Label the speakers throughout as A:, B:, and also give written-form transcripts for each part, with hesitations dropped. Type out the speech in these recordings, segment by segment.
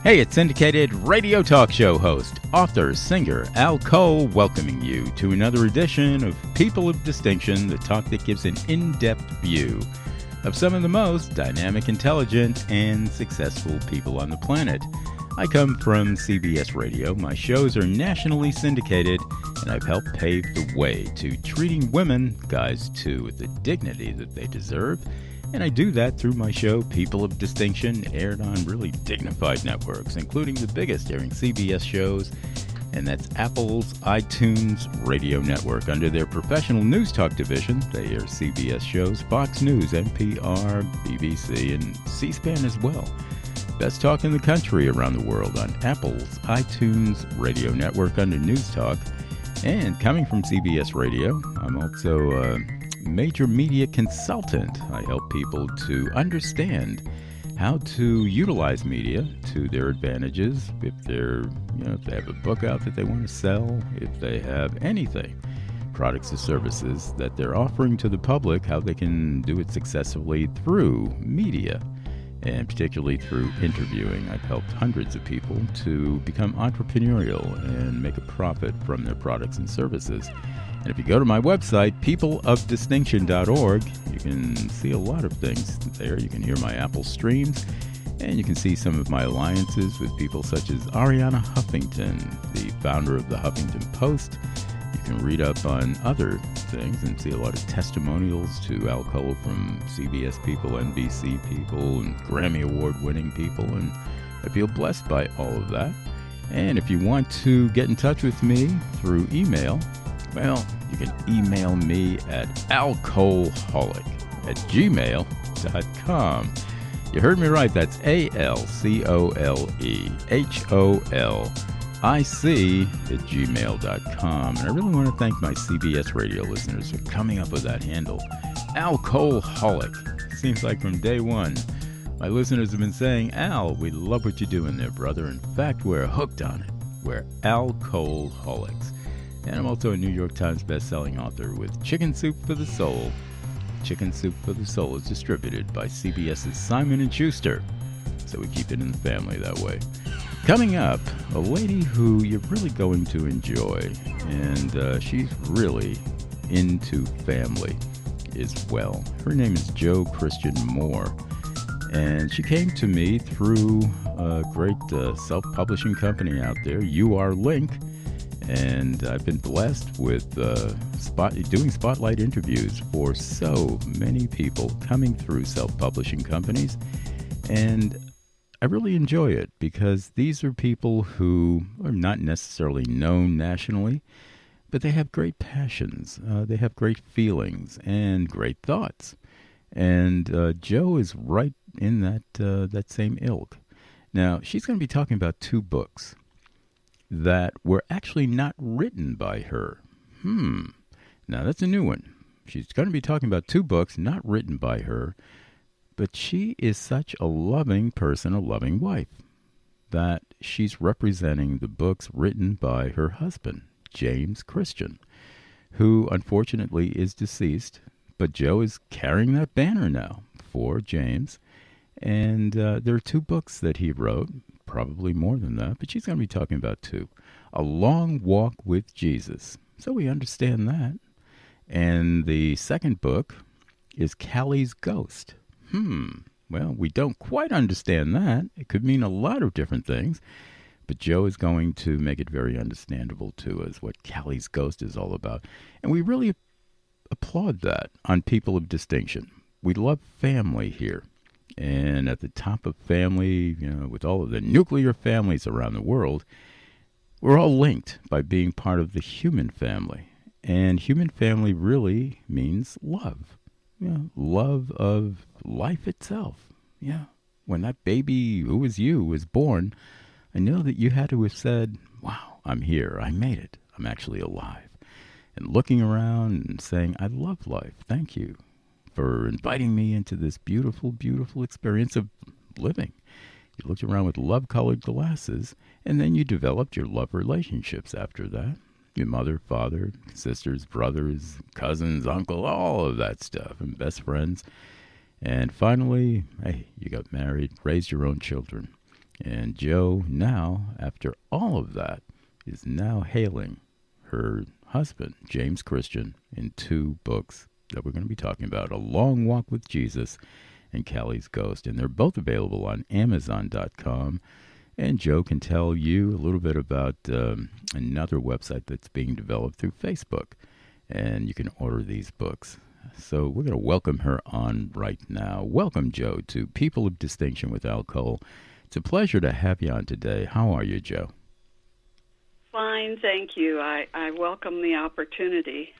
A: Hey, it's syndicated radio talk show host, author, singer Al Cole, welcoming you to another edition of People of Distinction, the talk that gives an in-depth view of some of the most dynamic, intelligent, and successful people on the planet. I come from CBS Radio. My shows are nationally syndicated, and I've helped pave the way to treating women, guys too, with the dignity that they deserve. And I do that through my show, People of Distinction, aired on really dignified networks, including the biggest airing CBS shows, and that's Apple's iTunes radio network. Under their professional news talk division, they air CBS shows, Fox News, NPR, BBC, and C-SPAN as well. Best talk in the country around the world on Apple's iTunes radio network under News Talk. And coming from CBS Radio, I'm also a major media consultant. I help people to understand how to utilize media to their advantages. If they have a book out that they want to sell, if they have anything, products or services that they're offering to the public, how they can do it successfully through media, and particularly through interviewing. I've helped hundreds of people to become entrepreneurial and make a profit from their products and services. And if you go to my website, peopleofdistinction.org, you can see a lot of things there. You can hear my Apple streams, and you can see some of my alliances with people such as Ariana Huffington, the founder of the Huffington Post. You can read up on other things and see a lot of testimonials to Al Cole from CBS people, NBC people, and Grammy Award-winning people, and I feel blessed by all of that. And if you want to get in touch with me through email, well, you can email me at alcoholholic@gmail.com. You heard me right. That's alcoholic@gmail.com. And I really want to thank my CBS radio listeners for coming up with that handle, Alcoholic. Seems like from day one, my listeners have been saying, Al, we love what you're doing there, brother. In fact, we're hooked on it. We're Alcoholics. And I'm also a New York Times best-selling author with Chicken Soup for the Soul. Chicken Soup for the Soul is distributed by CBS's Simon & Schuster, so we keep it in the family that way. Coming up, a lady who you're really going to enjoy, and she's really into family as well. Her name is Jo Christian Moore, and she came to me through a great self-publishing company out there, UR Link. And I've been blessed with doing spotlight interviews for so many people coming through self-publishing companies. And I really enjoy it because these are people who are not necessarily known nationally, but they have great passions. They have great feelings and great thoughts. And Jo is right in that same ilk. Now, she's going to be talking about two books that were actually not written by her. Now, that's a new one. She's going to be talking about two books not written by her, but she is such a loving person, a loving wife, that she's representing the books written by her husband, James Christian, who unfortunately is deceased, but Jo is carrying that banner now for James. And there are two books that he wrote, probably more than that, but she's going to be talking about two. A Long Walk with Jesus. So we understand that. And the second book is Callie's Ghost. Well, we don't quite understand that. It could mean a lot of different things, but Jo is going to make it very understandable to us what Callie's Ghost is all about. And we really applaud that on People of Distinction. We love family here. And at the top of family, with all of the nuclear families around the world, we're all linked by being part of the human family. And human family really means love. Love of life itself. When that baby who was you was born, I know that you had to have said, wow, I'm here. I made it. I'm actually alive. And looking around and saying, I love life. Thank you for inviting me into this beautiful, beautiful experience of living. You looked around with love-colored glasses, and then you developed your love relationships after that. Your mother, father, sisters, brothers, cousins, uncle, all of that stuff, and best friends. And finally, hey, you got married, raised your own children. And Jo, now, after all of that, is now hailing her husband, James Christian, in 2 books that we're going to be talking about, A Long Walk with Jesus and Callie's Ghost. And they're both available on Amazon.com. And Jo can tell you a little bit about another website that's being developed through Facebook. And you can order these books. So we're going to welcome her on right now. Welcome, Jo, to People of Distinction with Al Cole. It's a pleasure to have you on today. How are you, Jo?
B: Fine, thank you. I welcome the opportunity,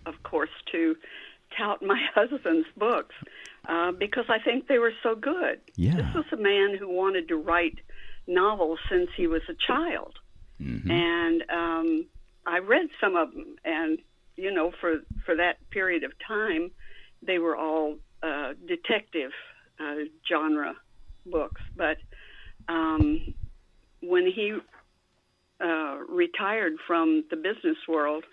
B: of course, to tout my husband's books because I think they were so good.
A: Yeah.
B: This was a man who wanted to write novels since he was a child.
A: Mm-hmm.
B: And I read some of them, and, you know, for that period of time, they were all detective genre books. But when he retired from the business world,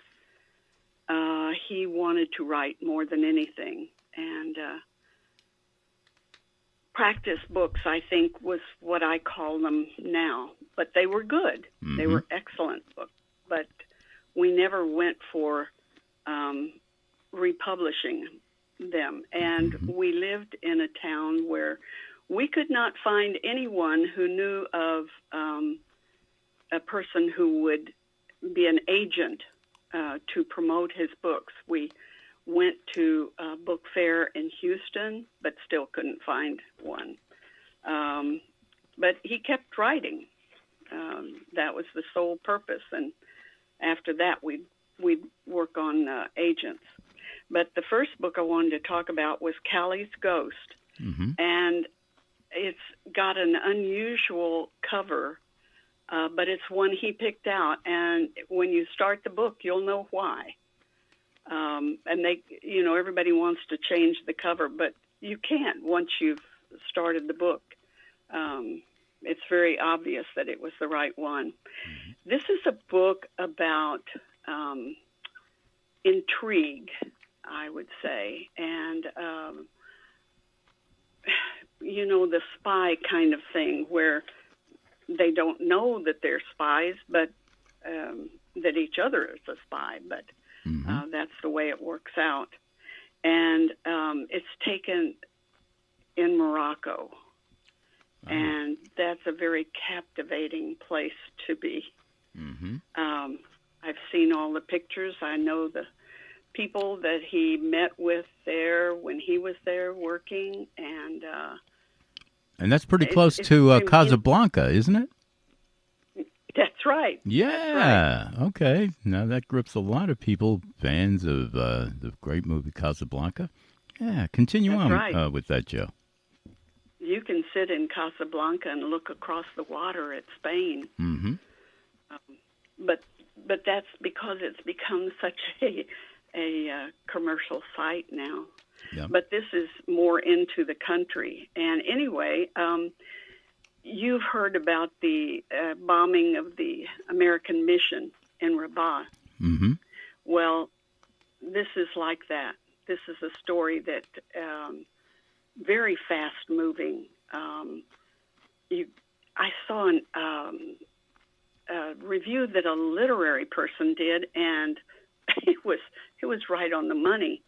B: he wanted to write more than anything. And practice books, I think, was what I call them now. But they were good.
A: Mm-hmm.
B: They were excellent books. But we never went for republishing them. And
A: Mm-hmm.
B: we lived in a town where we could not find anyone who knew of a person who would be an agent to promote his books. We went to a book fair in Houston, but still couldn't find one. But he kept writing. That was the sole purpose. And after that, we'd work on agents. But the first book I wanted to talk about was Callie's Ghost.
A: Mm-hmm.
B: And it's got an unusual cover, but it's one he picked out. And when you start the book, you'll know why. And they, you know, everybody wants to change the cover, but you can't once you've started the book. It's very obvious that it was the right one. Mm-hmm. This is a book about intrigue, I would say, and you know, the spy kind of thing where they don't know that they're spies, but that each other is a spy, but
A: mm-hmm.
B: That's the way it works out. And it's taken in Morocco, and that's a very captivating place to be.
A: Mm-hmm.
B: I've seen all the pictures. I know the people that he met with there when he was there working, and
A: that's pretty close to Casablanca, isn't it?
B: That's right.
A: Yeah.
B: That's right.
A: Okay. Now that grips a lot of people, fans of the great movie Casablanca. Yeah. Continue
B: That's
A: on
B: right.
A: with that, Jo.
B: You can sit in Casablanca and look across the water at Spain.
A: Mm-hmm.
B: But that's because it's become such a commercial site now.
A: Yep.
B: But this is more into the country. And anyway, you've heard about the bombing of the American mission in Rabat.
A: Mm-hmm.
B: Well, this is like that. This is a story that very fast-moving. I saw a review that a literary person did, and it was right on the money.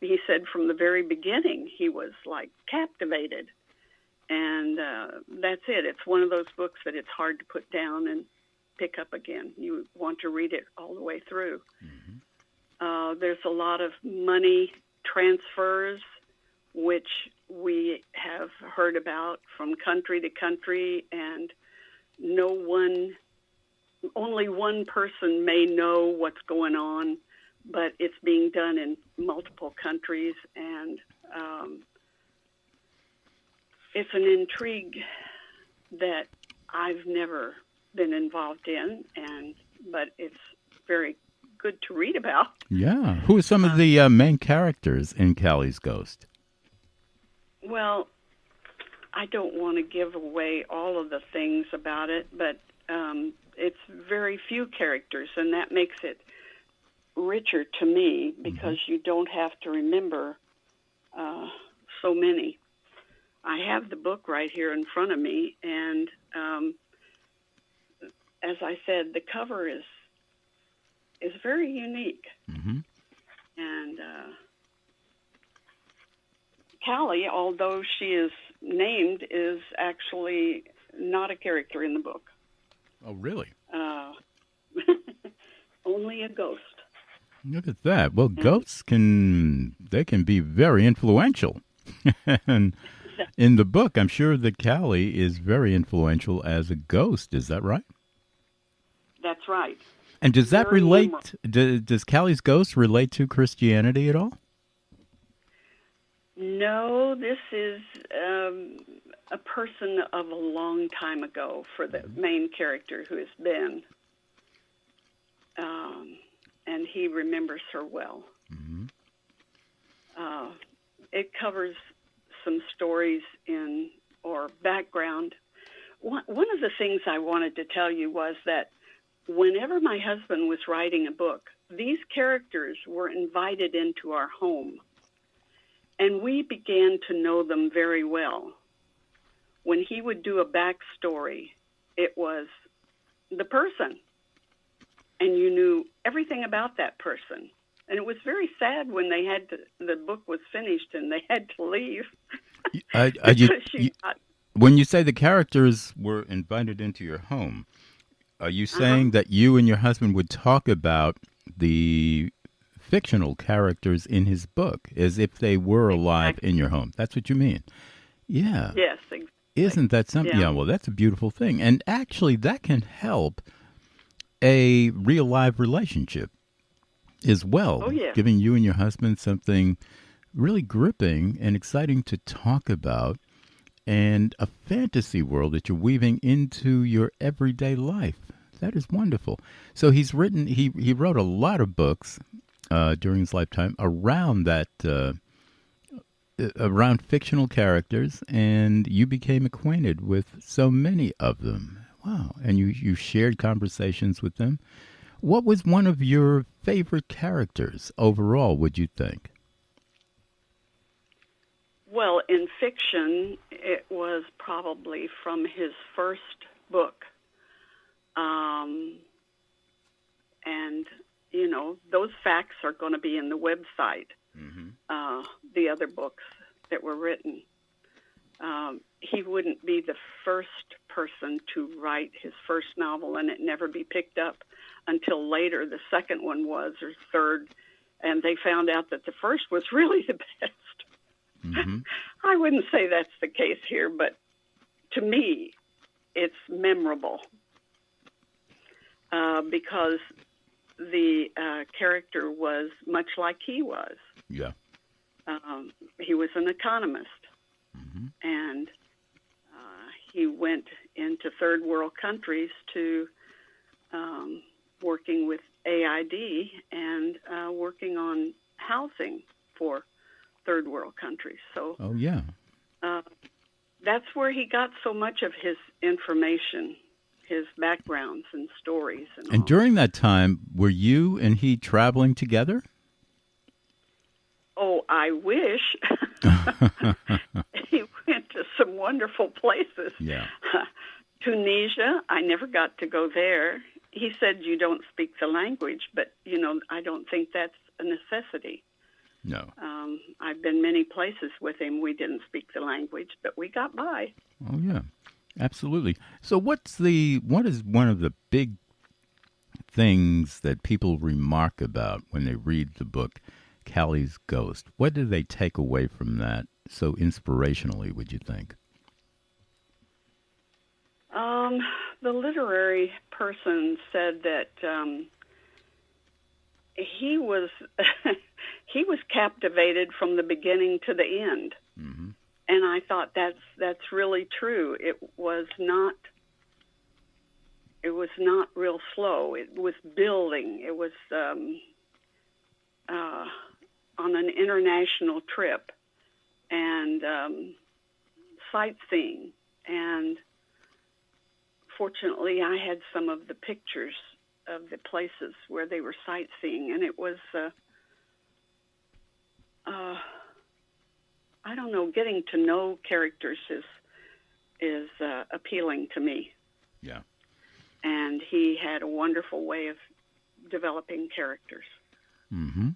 B: He said from the very beginning he was like captivated, and that's it. It's one of those books that it's hard to put down and pick up again. You want to read it all the way through. Mm-hmm. There's a lot of money transfers, which we have heard about from country to country, and only one person may know what's going on, but it's being done in multiple countries, and it's an intrigue that I've never been involved in, but it's very good to read about.
A: Yeah. Who are some of the main characters in Callie's Ghost?
B: Well, I don't want to give away all of the things about it, but it's very few characters, and that makes it richer to me because you don't have to remember so many. I have the book right here in front of me, and as I said, the cover is very unique.
A: Mm-hmm.
B: And Callie, although she is named, is actually not a character in the book.
A: Oh, really?
B: Only a ghost.
A: Look at that. Well, ghosts can be very influential. And in the book, I'm sure that Callie is very influential as a ghost. Is that right?
B: That's right.
A: And does that
B: Very
A: relate? Does Callie's ghost relate to Christianity at all?
B: No, this is a person of a long time ago for the main character, who is Ben. And he remembers her well.
A: Mm-hmm.
B: It covers some stories or background. One of the things I wanted to tell you was that whenever my husband was writing a book, these characters were invited into our home, and we began to know them very well. When he would do a backstory, it was the person, and you knew everything about that person. And it was very sad when the book was finished and they had to leave.
A: When you say the characters were invited into your home, are you saying that you and your husband would talk about the fictional characters in his book as if they were alive in your home? That's what you mean? Yeah.
B: Yes, exactly.
A: Isn't that something? Yeah, well, that's a beautiful thing. And actually, that can help a real live relationship as well.
B: Oh, yeah.
A: Giving you and your husband something really gripping and exciting to talk about, and a fantasy world that you're weaving into your everyday life. That is wonderful. So he wrote a lot of books during his lifetime around that, around fictional characters, and you became acquainted with so many of them. Wow. And you shared conversations with them. What was one of your favorite characters overall, would you think?
B: Well, in fiction, it was probably from his first book. And, those facts are going to be in the website, the other books that were written. He wouldn't be the first person to write his first novel and it never be picked up until later. The second one was, or third, and they found out that the first was really the best. Mm-hmm. I wouldn't say that's the case here, but to me, it's memorable because the character was much like he was.
A: Yeah.
B: He was an economist, and he went into third world countries to working with AID and working on housing for third world countries. So, that's where he got so much of his information, his backgrounds and stories. And
A: during that time, were you and he traveling together?
B: Oh, I wish. He went to some wonderful places.
A: Yeah.
B: Tunisia, I never got to go there. He said you don't speak the language, but, I don't think that's a necessity.
A: No.
B: I've been many places with him. We didn't speak the language, but we got by.
A: Oh, yeah. Absolutely. So what is one of the big things that people remark about when they read the book Callie's Ghost? What do they take away from that so inspirationally, would you think?
B: The literary person said that he was he was captivated from the beginning to the end. Mm-hmm. And I thought that's really true. It was not real slow. It was building. It was on an international trip and sightseeing. And fortunately, I had some of the pictures of the places where they were sightseeing, and it was I don't know, getting to know characters is appealing to me.
A: Yeah.
B: And he had a wonderful way of developing characters.
A: Mm-hmm.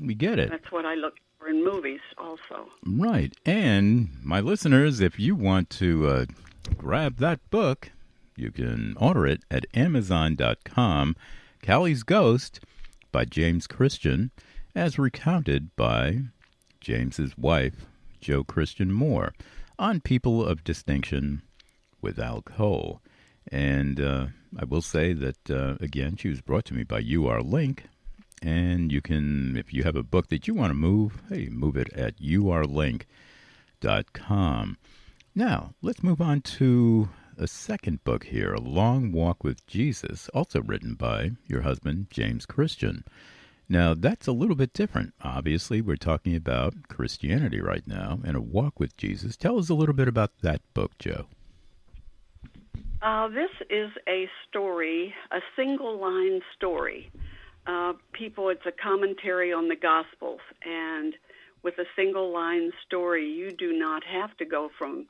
A: We get it.
B: That's what I look for in movies also.
A: Right. And my listeners, if you want to grab that book, you can order it at Amazon.com, Callie's Ghost by James Christian, as recounted by James's wife, Jo Christian Moore, on People of Distinction with Al Cole. And I will say that, again, she was brought to me by UR-Link. And you can, if you have a book that you want to move, hey, move it at urlink.com. Now, let's move on to a second book here, A Long Walk with Jesus, also written by your husband, James Christian. Now, that's a little bit different. Obviously, we're talking about Christianity right now and a walk with Jesus. Tell us a little bit about that book, Jo.
B: This is a story, a single-line story. It's a commentary on the Gospels, and with a single-line story, you do not have to go from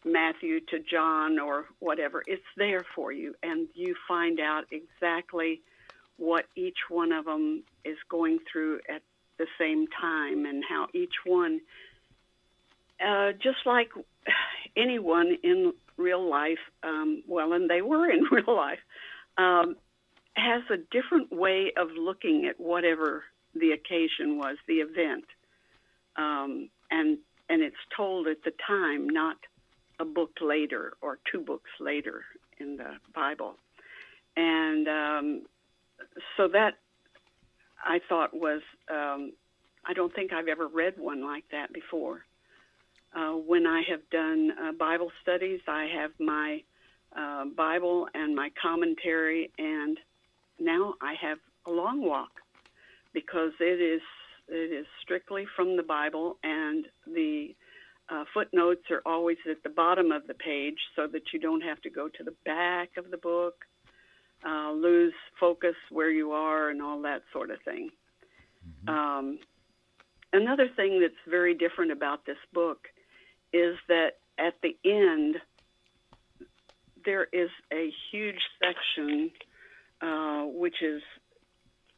B: Matthew to John or whatever. It's there for you, and you find out exactly what each one of them is going through at the same time, and how each one, just like anyone in real life, and they were in real life, has a different way of looking at whatever the occasion was, the event. And it's told at the time, not a book later or two books later in the Bible. And so that I thought was, I don't think I've ever read one like that before. When I have done Bible studies, I have my Bible and my commentary, and now I have a long walk, because it is strictly from the Bible, and the footnotes are always at the bottom of the page so that you don't have to go to the back of the book, lose focus where you are, and all that sort of thing. Mm-hmm. Another thing that's very different about this book is that at the end, there is a huge section which is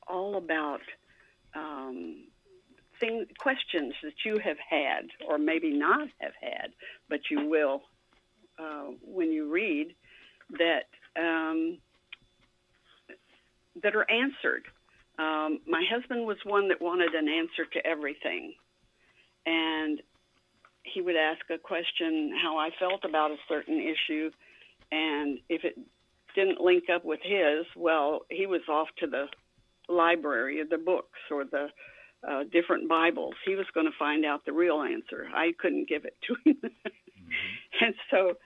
B: all about questions that you have had, or maybe not have had, but you will when you read, that are answered. My husband was one that wanted an answer to everything, and he would ask a question, how I felt about a certain issue, and if it didn't link up with his, well, he was off to the library of the books or the different Bibles. He was going to find out the real answer. I couldn't give it to him. Mm-hmm. And so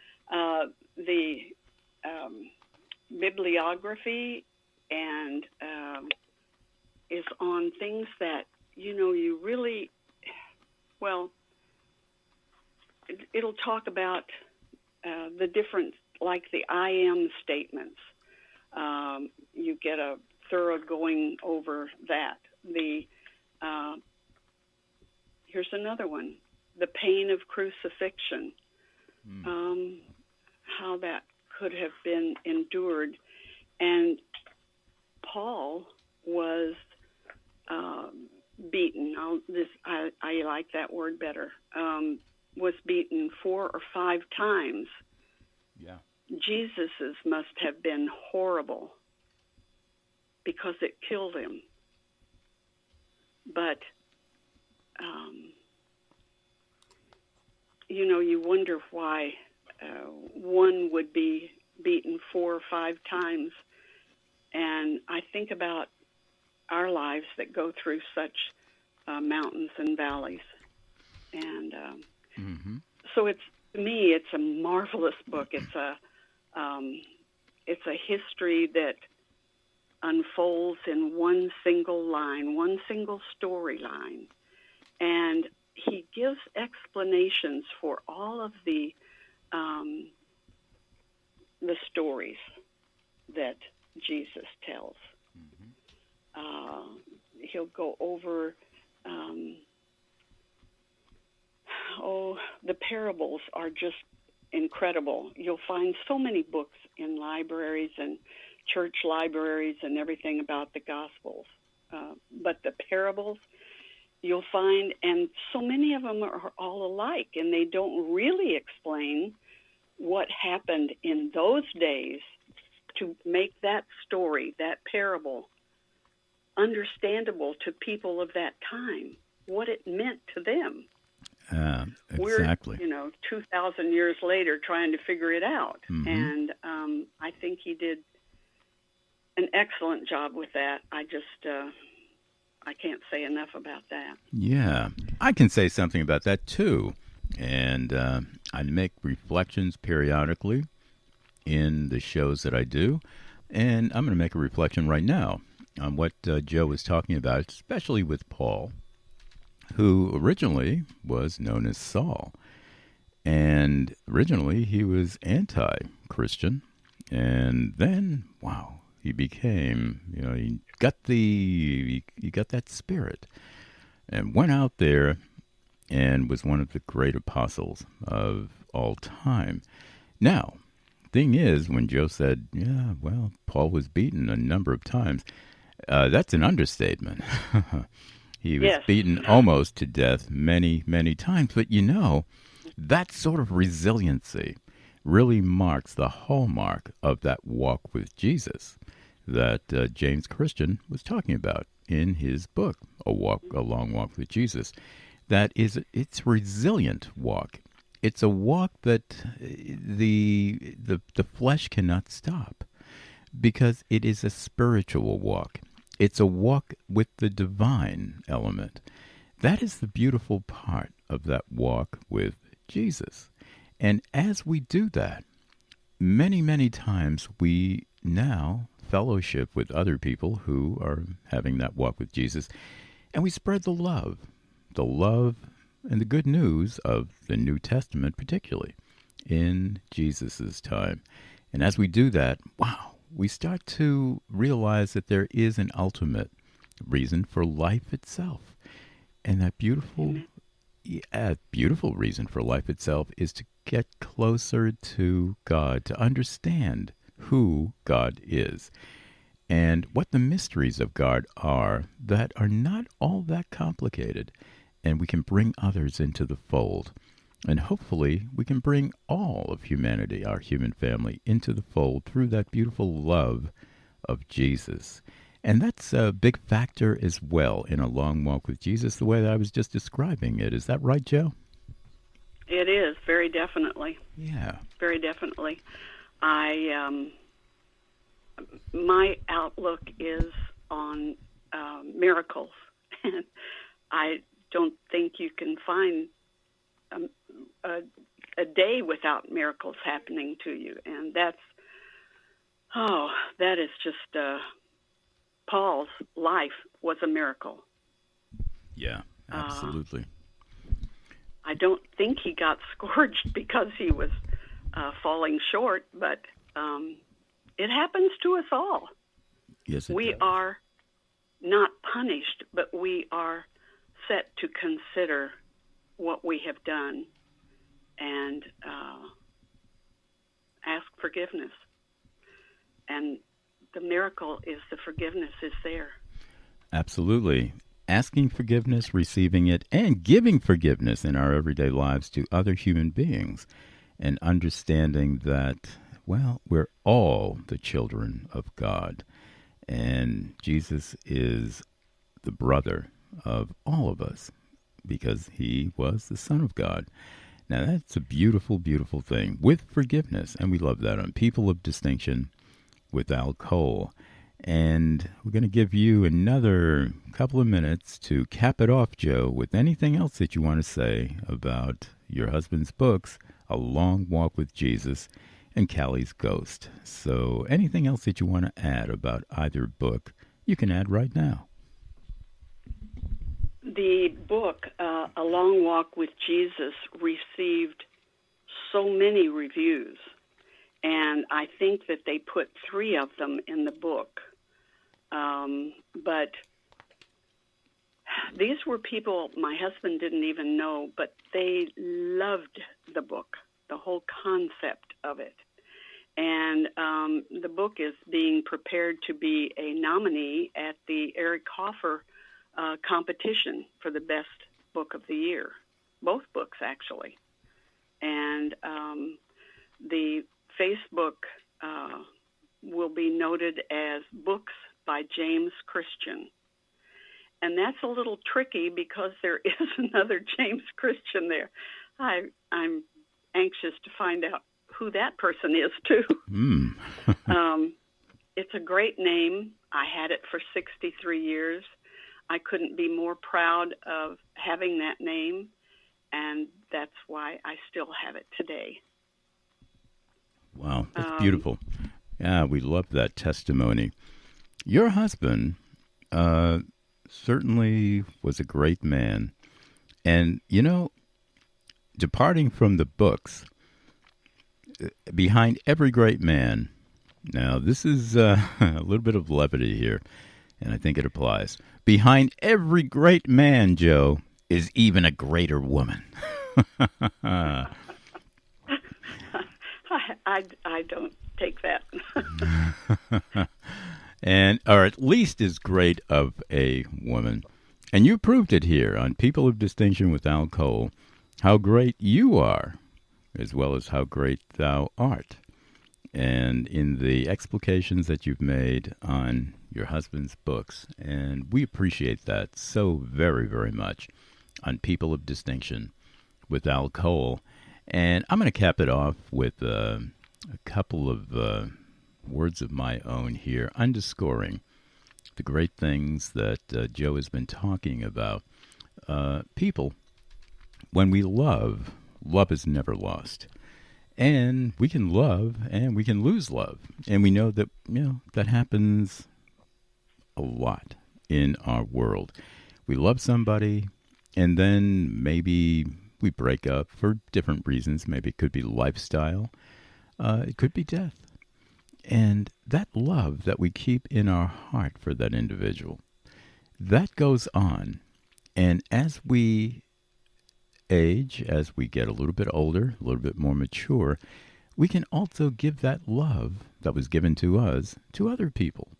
B: the bibliography and is on things that, you really, it'll talk about the different, like the I am statements. You get a thorough going over that. Here's another one, the pain of crucifixion, how that could have been endured. And Paul was beaten. I like that word better. Was beaten 4 or 5 times.
A: Yeah.
B: Jesus's must have been horrible because it killed him. But, you wonder why one would be beaten 4 or 5 times. And I think about our lives that go through such mountains and valleys. And so to me, it's a marvelous book. It's a history that unfolds in one single line, one single storyline. And he gives explanations for all of the stories that Jesus tells. He'll go over the parables are just incredible. You'll find so many books in libraries and church libraries and everything about the Gospels. But the parables you'll find, and so many of them are all alike, and they don't really explain what happened in those days to make that story, that parable, understandable to people of that time, what it meant to them.
A: Exactly.
B: We're, 2,000 years later trying to figure it out.
A: Mm-hmm.
B: And I think he did an excellent job with that. I can't say enough about that.
A: Yeah, I can say something about that too. And I make reflections periodically in the shows that I do. And I'm going to make a reflection right now on what Joe was talking about, especially with Paul, who originally was known as Saul. And originally he was anti-Christian. And then, wow, he became, he got that spirit and went out there and was one of the great apostles of all time. Now, thing is, when Joe said, Paul was beaten a number of times, that's an understatement. He was beaten almost to death many, many times. But that sort of resiliency really marks the hallmark of that walk with Jesus that James Christian was talking about in his book, A Long Walk with Jesus. It's a resilient walk. It's a walk that the flesh cannot stop because it is a spiritual walk. It's a walk with the divine element. That is the beautiful part of that walk with Jesus. And as we do that, many, many times we now fellowship with other people who are having that walk with Jesus, and we spread the love and the good news of the New Testament, particularly in Jesus' time. And as we do that, we start to realize that there is an ultimate reason for life itself. And that beautiful reason for life itself is to get closer to God, to understand who God is and what the mysteries of God are that are not all that complicated. And we can bring others into the fold. And hopefully we can bring all of humanity, our human family, into the fold through that beautiful love of Jesus. And that's a big factor as well in A Long Walk with Jesus, the way that I was just describing it. Is that right, Joe?
B: It is, very definitely.
A: Yeah.
B: Very definitely. My outlook is on miracles. And I don't think you can find a day without miracles happening to you. And that is just, Paul's life was a miracle.
A: Yeah, absolutely.
B: I don't think he got scourged because he was falling short, but it happens to us all.
A: Yes,
B: we
A: does.
B: are not punished, but we are set to consider what we have done and ask forgiveness. And the miracle is the forgiveness is there.
A: Absolutely. Asking forgiveness, receiving it, and giving forgiveness in our everyday lives to other human beings, and understanding that, we're all the children of God, and Jesus is the brother of all of us because he was the Son of God. Now, that's a beautiful, beautiful thing with forgiveness, and we love that on People of Distinction with Al Cole. And we're going to give you another couple of minutes to cap it off, Joe, with anything else that you want to say about your husband's books, A Long Walk with Jesus and Callie's Ghost. So anything else that you want to add about either book, you can add right now.
B: The book, A Long Walk with Jesus, received so many reviews. And I think that they put 3 of them in the book. But these were people my husband didn't even know, but they loved the book, the whole concept of it. And the book is being prepared to be a nominee at the Eric Hoffer competition for the best book of the year. Both books, actually. And the Facebook will be noted as Books by James Christian. And that's a little tricky because there is another James Christian there. I'm anxious to find out who that person is, too. It's a great name. I had it for 63 years. I couldn't be more proud of having that name, and that's why I still have it today.
A: Wow, that's beautiful. Yeah, we love that testimony. Your husband certainly was a great man. And, you know, departing from the books, behind every great man, now this is a little bit of levity here, and I think it applies. Behind every great man, Joe, is even a greater woman.
B: I don't take that.
A: And or at least as great of a woman. And you proved it here on People of Distinction with Al Cole, how great you are, as well as how great thou art. And in the explications that you've made on your husband's books, and we appreciate that so very, very much on People of Distinction with Al Cole. And I'm going to cap it off with a couple of words of my own here, underscoring the great things that Joe has been talking about. People, when we love, love is never lost. And we can love and we can lose love. And we know that, that happens a lot in our world. We love somebody and then maybe we break up for different reasons. Maybe it could be lifestyle. It could be death. And that love that we keep in our heart for that individual, that goes on. And as we age, as we get a little bit older, a little bit more mature, we can also give that love that was given to us to other people.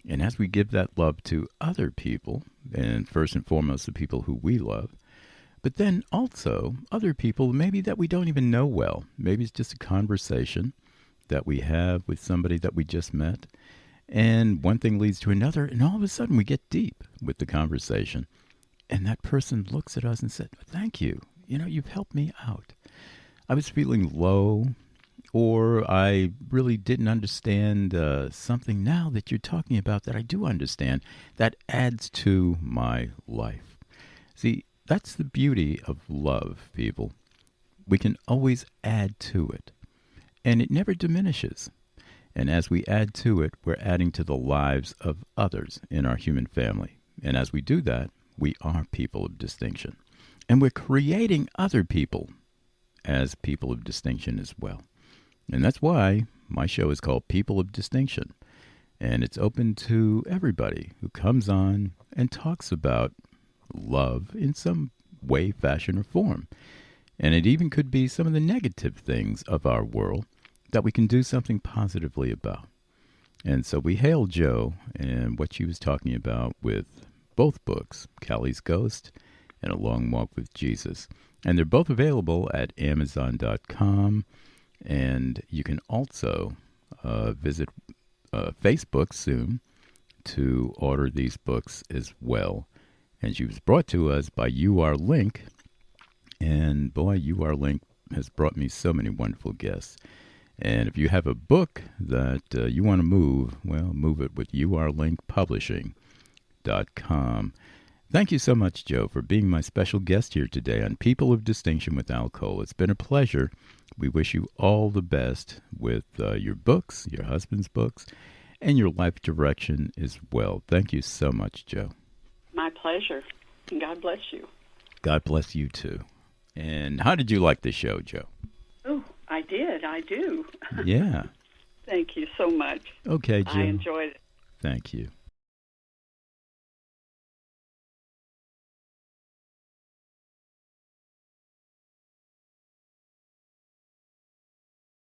A: And as we give that love to other people, and first and foremost the people who we love, but then also other people maybe that we don't even know well. Maybe it's just a conversation that we have with somebody that we just met, and one thing leads to another, and all of a sudden we get deep with the conversation. And that person looks at us and said, thank you. You've helped me out. I was feeling low, or I really didn't understand something now that you're talking about that I do understand. That adds to my life. See, that's the beauty of love, people. We can always add to it, and it never diminishes. And as we add to it, we're adding to the lives of others in our human family. And as we do that, we are people of distinction. And we're creating other people as people of distinction as well. And that's why my show is called People of Distinction. And it's open to everybody who comes on and talks about love in some way, fashion, or form. And it even could be some of the negative things of our world that we can do something positively about. And so we hail Joe and what she was talking about with both books, Callie's Ghost and A Long Walk with Jesus. And they're both available at Amazon.com. And you can also visit Facebook soon to order these books as well. And she was brought to us by UR Link. And boy, UR Link has brought me so many wonderful guests. And if you have a book that you want to move, well, move it with urlinkpublishing.com. Thank you so much, Joe, for being my special guest here today on People of Distinction with Al Cole. It's been a pleasure. We wish you all the best with your books, your husband's books, and your life direction as well. Thank you so much, Joe.
B: My pleasure. And God bless you.
A: God bless you, too. And how did you like the show, Joe?
B: Oh, I did. I do.
A: Yeah.
B: Thank you so much.
A: Okay, Joe.
B: I enjoyed it.
A: Thank you.